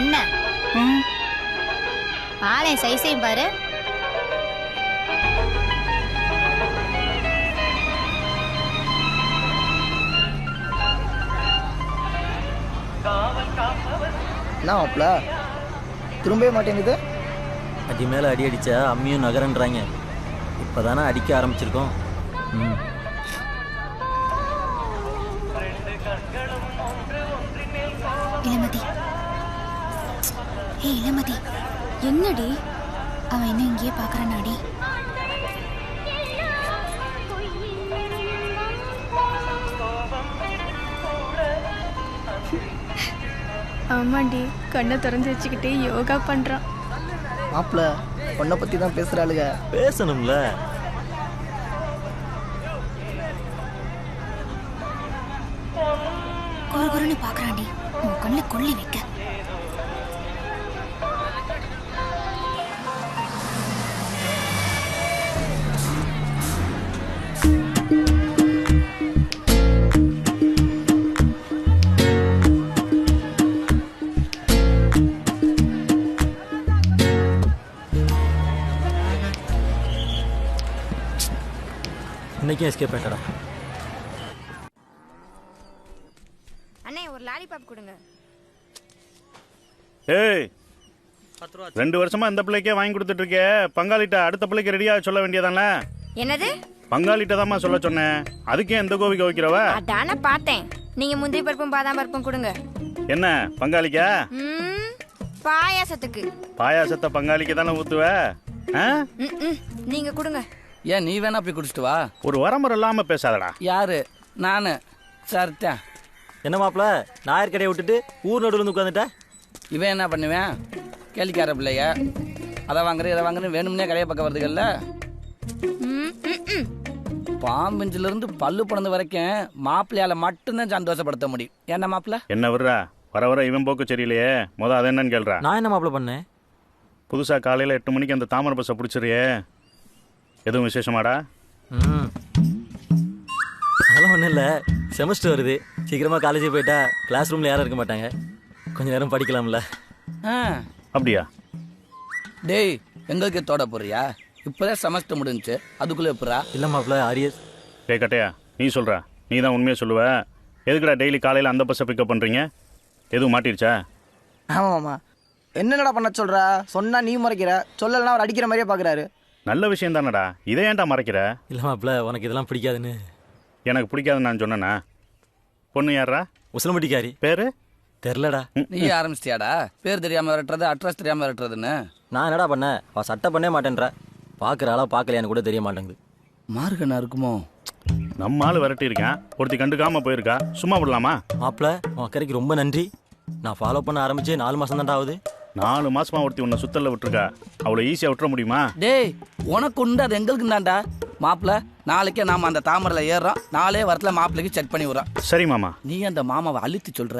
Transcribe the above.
என்ன ஆளே சைஸையும் பாரு. என்ன மாப்பிள திரும்பவே மாட்டேங்குது? அடி மேலே அடி அடித்தா அம்மியும் நகரன்றாங்க. இப்போ தானே அடிக்க ஆரம்பிச்சிருக்கோம். இளமதி, ஏய் இளமதி, என்னடி அவன் என்ன இங்கேயே பார்க்கறானாடி? ஆமாண்டி, கண்ணை திறந்து வச்சுக்கிட்டே யோகா பண்றான். மாப்பிள உன்னை பத்தி தான் பேசுறாளுங்க. பேசணும்ல. குறுகுறுன்னு பார்க்கறான்டி, உன் கண்ணை கொள்ளி வைக்க. இன்னைக்கும் எஸ்கேப் ஆயிட்டடா. அண்ணே ஒரு லாலிபாப் கொடுங்க. ஏய் 2 வருஷமா இந்த பிள்ளைக்கே வாங்கி கொடுத்துட்டு இருக்கே, பங்காளிட்ட அடுத்த பிள்ளைக்கு ரெடியா சொல்ல வேண்டியதானே? என்னது? பங்காளிட்ட தாம்மா சொல்ல சொன்னேன், அதுக்கே எந்த கோவிக்க வைக்கிறவ? அதானே பார்த்தேன். நீங்க முந்திரி பருப்பும் பாதாம் பருப்பும் கொடுங்க. என்ன பங்காளிக்கா? பாயாசத்துக்கு. பாயாசத்தை பங்காளிக்கு தானே ஊத்துவ? நீங்க கொடுங்க. ஏன் நீ வேணா போய் குடிச்சிட்டு வா. ஒரு வரமுறை இல்லாம பேசாதடா. யாரு? நானு. சரித்தான். என்ன மாப்பிள்ள நாயர் கடையை விட்டுட்டு ஊர் நடுவில் வந்து உட்காந்துட்ட? இவன் என்ன பண்ணுவேன்? கேள்விக்கார பிள்ளைய அதை வாங்குறேன் இதை வாங்குறேன் வேணும்னே கடையை பக்கம் வருதுகள்ல. பாம்பிஞ்சில இருந்து பல்லு பிறந்த வரைக்கும் மாப்பிள்ளையால மட்டும்தான் சந்தோஷப்படுத்த முடியும். என்ன மாப்பிள்ள? என்ன விடுறா, வர வர இவன் போக்கு சரியில்லையே. அது என்னன்னு கேள்றா. நான் என்ன மாப்பிள்ள பண்ணேன்? புதுசா காலையில 8 மணிக்கு அந்த தாமரை பஸ்ஸை பிடிச்சிருயே, எதுவும் விசேஷமாடா? அதெல்லாம் ஒன்றும் இல்லை, செமஸ்டர் வருது, சீக்கிரமாக காலேஜ் போயிட்டா கிளாஸ் ரூமில் யாரும் இருக்க மாட்டாங்க, கொஞ்ச நேரம் படிக்கலாம்ல. அப்படியா? டேய் எங்களுக்கு தோட போறியா? இப்போதான் செமஸ்டர் முடிஞ்சுச்சு, அதுக்குள்ளே எப்படா? இல்லை மாப்பிள்ள ஆரியஸ். டே கட்டையா, நீ சொல்ற, நீ தான் உண்மையை சொல்லுவ. எதுக்குடா டெய்லி காலையில் அந்த பஸ்ஸை பிக்கப் பண்ணுறீங்க? எதுவும் மாட்டிருச்சா? ஆமாம்மா, என்னடா பண்ண சொல்ற? சொன்னா நீ மறைக்கிற, சொல்லலாம் அவர் அடிக்கிற மாதிரியே பார்க்குறாரு. நல்ல விஷயம் தானடா, இதை ஏன்டா மறைக்கிற? இல்லை மாப்பிள்ள உனக்கு இதெல்லாம் பிடிக்காதுன்னு. எனக்கு பிடிக்காதுன்னு நான் சொன்னேண்ணா. பொண்ணு யாரா? உசிலம்பட்டிக்காரி. பேரு தெரிலடா. நீ ஆரம்பிச்சிட்டியாடா பேர் தெரியாம விரட்டுறது, அட்ரஸ் தெரியாம விரட்டுறதுன்னு? நான் என்னடா பண்ணேன்? அவள் சட்டை பண்ணே மாட்டேன்றா. பார்க்குற ஆளா பார்க்கலையான்னு கூட தெரிய மாட்டேங்குது. மார்கனா இருக்குமோ? நம்ம ஆள் விரட்டி இருக்கேன், ஒருத்தி கண்டுக்காம போயிருக்கா, சும்மா விடலாமா? மாப்பிள்ள உன் அக்கறைக்கு ரொம்ப நன்றி. நான் ஃபாலோ பண்ண ஆரம்பிச்சு 4 மாதம் தான்டா ஆகுது. 4 மாசமா ஒருத்தி உன்னை சுத்தல்ல விட்டுருக்கா, அவ்வளோ ஈஸியாக விட்டுற முடியுமா? டேய் உனக்கு உண்டு, அது எங்களுக்கு தான்டா. மாப்பிள்ள நாளைக்கே நாம அந்த தாமரையில் ஏறுறோம், 4 வாரத்தில் மாப்பிள்ளைக்கு செக் பண்ணி விடுறோம். சரி மாமா. நீ அந்த மாமாவை அழுத்தி சொல்ற.